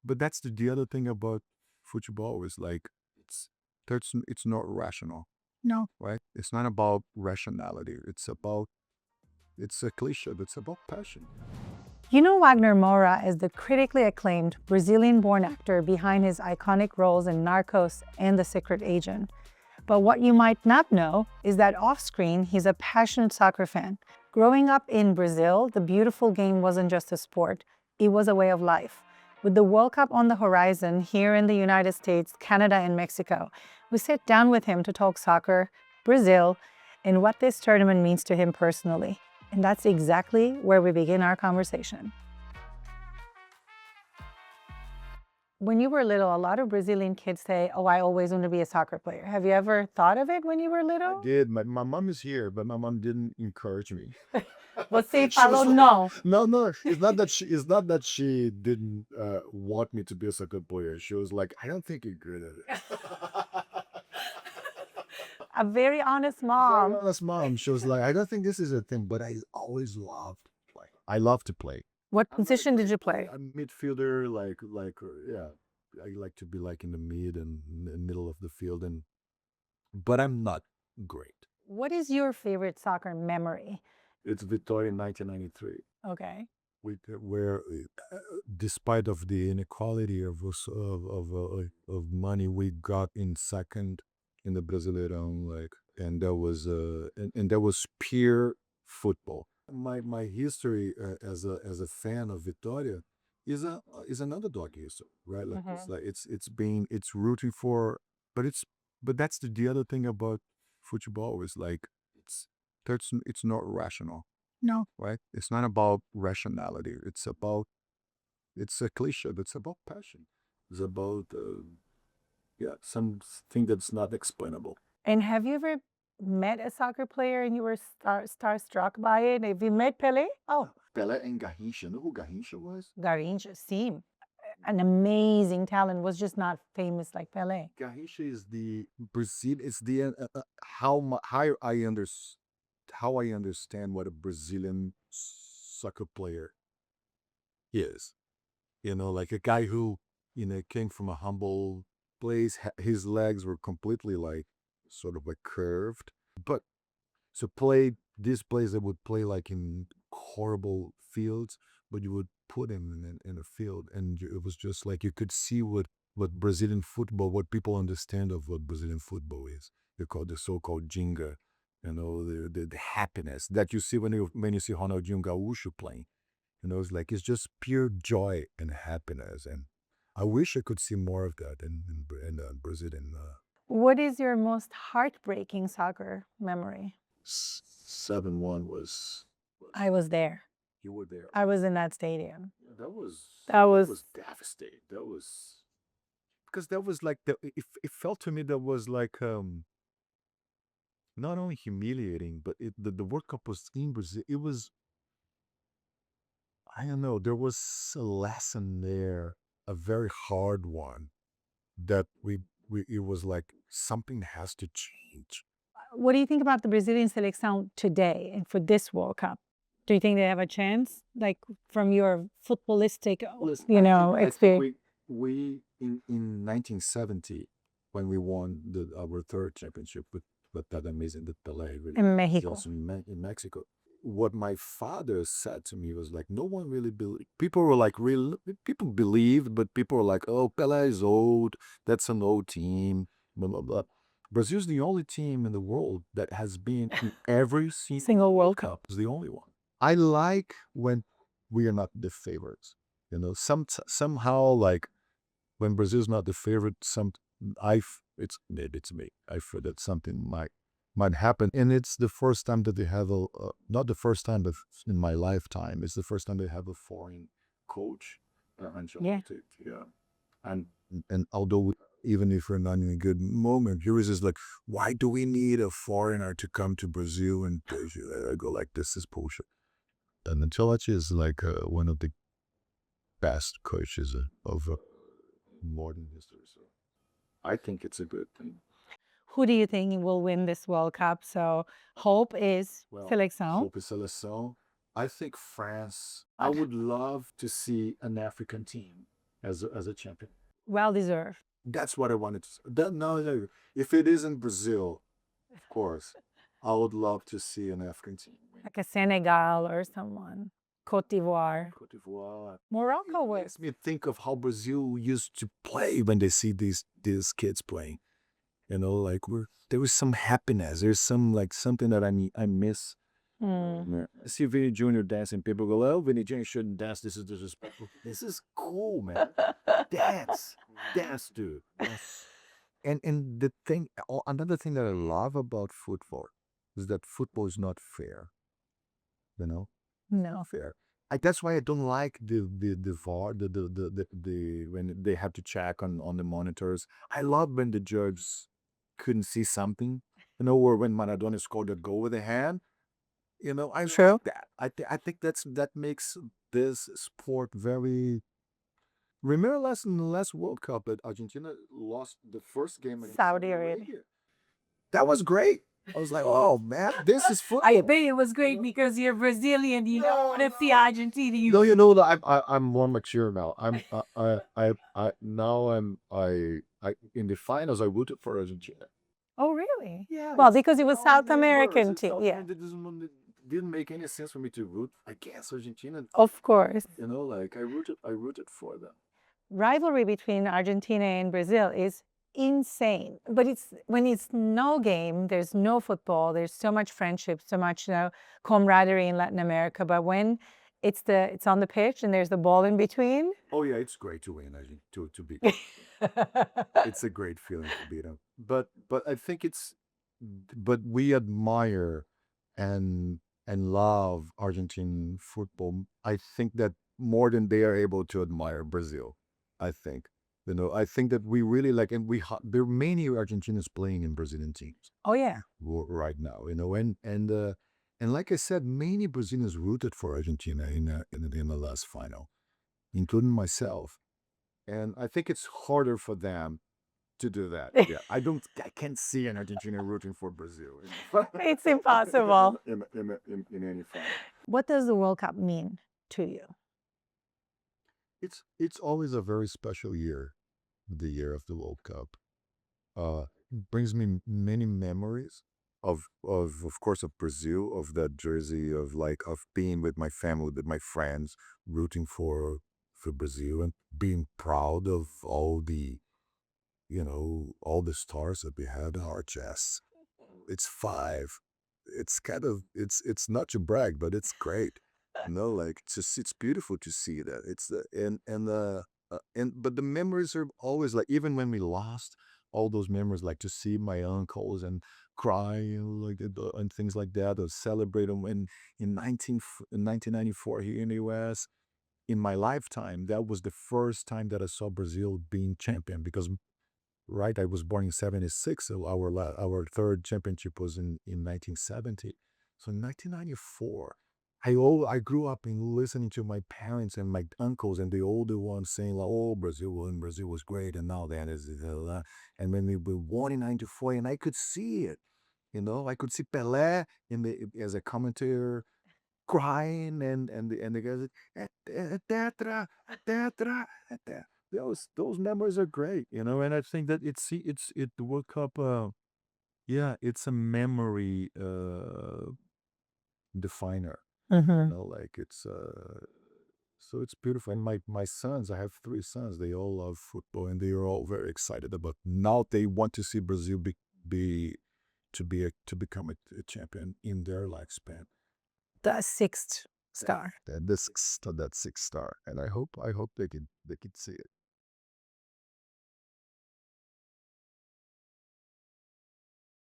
but that's the other thing about football is like it's not rational, No. right? It's not about rationality. It's a cliche, but it's about passion. You know, Wagner Moura is the critically acclaimed Brazilian-born actor behind his iconic roles in Narcos and The Secret Agent. But what you might not know is that off-screen, he's a passionate soccer fan. Growing up in Brazil, the beautiful game wasn't just a sport, it was a way of life. With the World Cup on the horizon here in the United States, Canada, and Mexico, we sit down with him to talk soccer, Brazil, and what this tournament means to him personally. And that's exactly where we begin our conversation. When you were little, a lot of Brazilian kids say, "Oh, I always want to be a soccer player." Have you ever thought of it when you were I little? did. My mom is here, but my mom didn't encourage me. Você She was falou like, não. no, it's not that she didn't want me to be a soccer player. She was like, I don't think you're good at it. A very honest Very mom. honest mom. She was like, I don't think this is a thing, but I always loved play. I love to play. What I'm not a position did great you player. play? I'm midfielder, yeah. I like to be like in the mid and middle of the field, but I'm not great. What is your favorite soccer memory? It's Victoria in 1993. Okay. Where despite of the inequality of money, we got in second in the Brasileirão, and that was pure football. My history as a fan of Vitória is an underdog history, right? Like it's rooting for, but that's the other thing about football is like it's not rational, No. right? It's not about rationality. It's a cliche, but it's about passion. It's about something that's not explainable. And have you ever met a soccer player and you were starstruck by it? Have you met Pelé? Oh, Pelé and Garrincha. Know who Garrincha was? Garrincha, sim. An amazing talent, was just not famous like Pelé. Garrincha is the Brazil. It's the how I understand what a Brazilian soccer player is. Like a guy who came from a humble place. His legs were completely like sort of like curved, but so played this place that would play like in horrible fields, but you would put him in a field, and it was just like you could see what Brazilian football, what people understand of what Brazilian football is. They call the so-called ginga, the happiness that you see when you see Ronaldinho Gaúcho playing. It's just pure joy and happiness, and I wish I could see more of that in Brazilian. What is your most heartbreaking soccer memory? 7-1 was. I was there. You were there. I was in that stadium. That was That was devastating. That was because that was like it felt to me that was like not only humiliating, but the World Cup was in Brazil. It was, I don't know, there was a lesson there, a very hard one, that we it was like something has to change. What do you think about the Brazilian Seleção today and for this World Cup? Do you think they have a chance? Like from your footballistic, Listen, I think experience? we in 1970 when we won our third championship with that amazing the Pelé really In Mexico. also in Mexico. What my father said to me was like, no one really believed. People were like, real people believed, but people were like, oh, Pelé is old. That's an old team. Blah blah blah. Brazil's the only team in the world that has been in every Single World Cup. Cup. It's the only one. I like when we are not the favorites. Somehow like when Brazil's not the favorite, it's maybe it's me. I feel that something might happen, and it's the first time that they have not the first time, but in my lifetime, it's the first time they have a foreign coach. Yeah. Yeah, and although even if we're not in a good moment, here is just like, why do we need a foreigner to come to Brazil and I go like, this is bullshit. And Ancelotti is like one of the best coaches of modern history. So I think it's a good thing. Who do you think will win this World Cup? So hope is Seleção. Hope is Seleção. I think France. I would love to see an African team. as a champion. Well deserved. That's what I wanted to say. No, if it isn't Brazil, of course, I would love to see an African team win. Like a Senegal or someone. Cote d'Ivoire. Cote d'Ivoire. Morocco It was. makes me think of how Brazil used to play when they see these kids playing. You know, like there was some happiness. There's some like something that I miss. Mm. I see Vinny Jr. dancing. People go, "Oh, Vinny Jr. shouldn't dance. This is disrespectful." This is cool, man. Dance, dude. Yes. And the thing, another thing that I love about football is that football is not fair. You know, No. fair. That's why I don't like the VAR, the when they have to check on the monitors. I love when the judges couldn't see something, you know, or when Maradona scored a goal with a hand. You know, I True. like that. I think that makes this sport very. Remember in the last World Cup that Argentina lost the first game against Saudi Arabia. That was great. I was like, oh man, this is football. I bet it was great because you're Brazilian. You don't want to see Argentina. No, you know that I'm more mature now. I in the finals I rooted for Argentina. Oh, really? Yeah. Well, because it was South American team. Yeah. It didn't make any sense for me to root against Argentina. Of course. You know, like I rooted for them. Rivalry between Argentina and Brazil is insane. But it's when it's no game, there's no football, there's so much friendship, so much camaraderie in Latin America. But when it's on the pitch and there's the ball in between. Oh yeah, it's great to win, to beat. It's a great feeling to beat them. But I think but we admire and love Argentine football. I think that more than they are able to admire Brazil. I think. You know, I think that we really like, and there are many Argentinians playing in Brazilian teams Oh, yeah. right now. You know, and like I said, many Brazilians rooted for Argentina in the last final, including myself. And I think it's harder for them to do that. Yeah, I can't see an Argentina rooting for Brazil. It's impossible. in any final. What does the World Cup mean to you? It's always a very special year, the year of the World Cup. Brings me many memories of course of Brazil, of that jersey, of being with my family, with my friends, rooting for Brazil and being proud of all the all the stars that we had on our chests. It's 5. It's kind of it's not to brag, but it's great. You know, like it's beautiful to see that. It's the and but the memories are always like, even when we lost, all those memories, like to see my uncles and cry, like and things like that, or celebrate them in 1994 here in the US. In my lifetime, that was the first time that I saw Brazil being champion, because right, I was born in 76, so our third championship was in 1970. So in 1994, I grew up in listening to my parents and my uncles and the older ones saying like, "Oh, Brazil was great," and now then is and when we were born in 94, and I could see it, I could see Pelé as a commentator crying, and the guys, tetra, tetra, tetra. Those memories are great, and I think that the World Cup. Yeah, it's a memory definer. Mm-hmm. Like so it's beautiful. And my sons, I have 3 sons. They all love football, and they are all very excited about. Now they want to see Brazil to become a champion in their lifespan. The sixth star. That 6 star, and I hope they can see it.